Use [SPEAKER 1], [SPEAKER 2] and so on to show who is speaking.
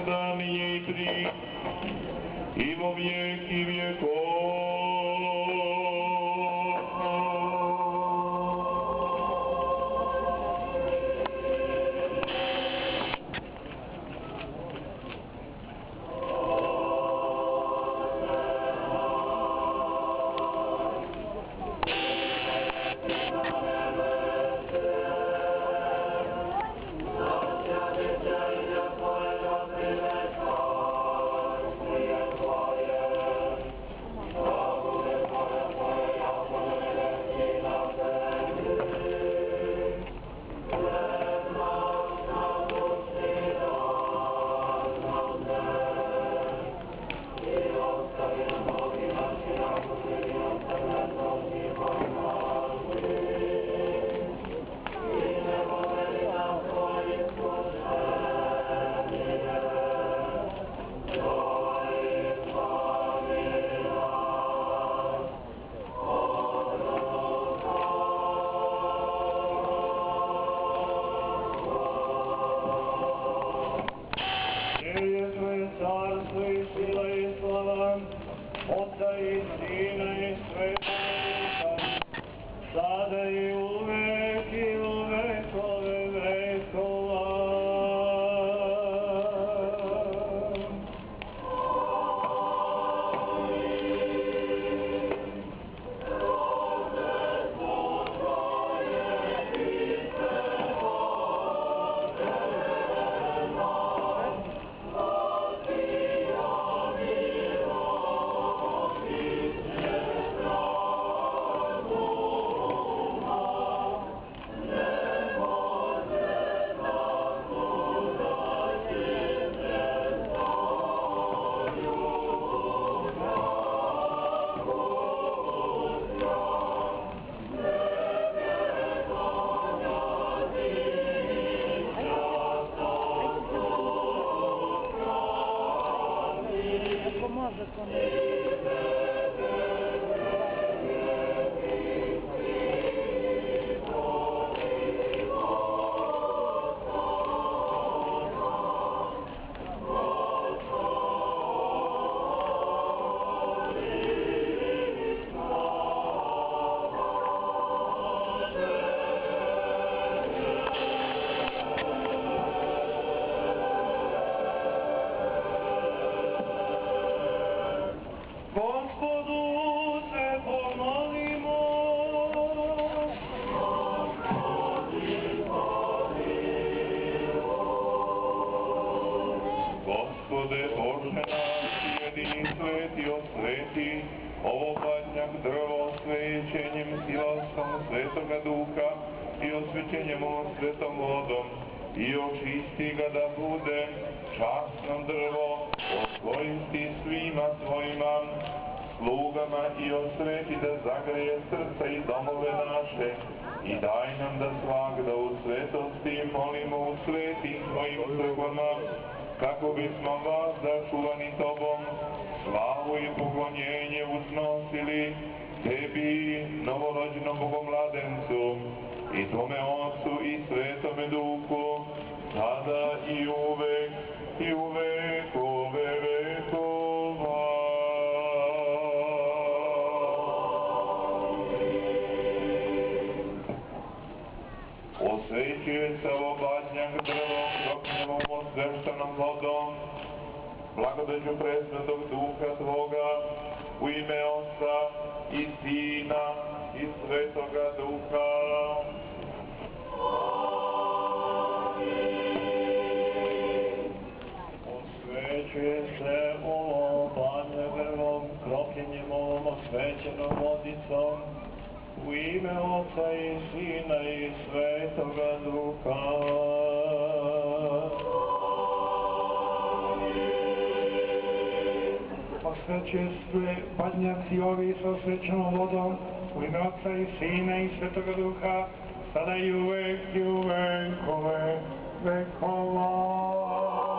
[SPEAKER 1] всегда, ныне и при, и во веки веков. Отца и Сина и Святого Духа, sada i uvek i u vekove vekova. Gospode Bože naš, jedini sveti od sveti, ovo badnjak drvo svećenjem silasom Svetoga Duha i osvećenjem ovom svetom vodom i očisti ga da bude časno drvo, osvojisti svima svojima slugama i osveti da zagreje srca i domove naše i daj nam da svagda u svetosti molimo u svetim svojim crkvama, kako bismo vas začuvani Tobom, slavu i poklonjenje uznosili Tebi, novorođenom Bogomladencu, i Tome Otcu i Svetome Duhu, sada i uvek i u vekove vekova. Osvećuje se ovo badnjak drvom, kroknjevom osveštenom vodom, blagodaću presvetog Duha Tvoga, u ime Otca i Sina i Svetoga Duha. Osvećuje se ovo badnjak drvom, kroknjevom ovom osvećenom vodicom, u ime Otca i Sina i Svetoga Duha.
[SPEAKER 2] Osvećuje se badnjaci ovi sa osvećenom vodom, u ime Otca i Sina i Svetoga Duha, sada i uvek i u vekove vekova.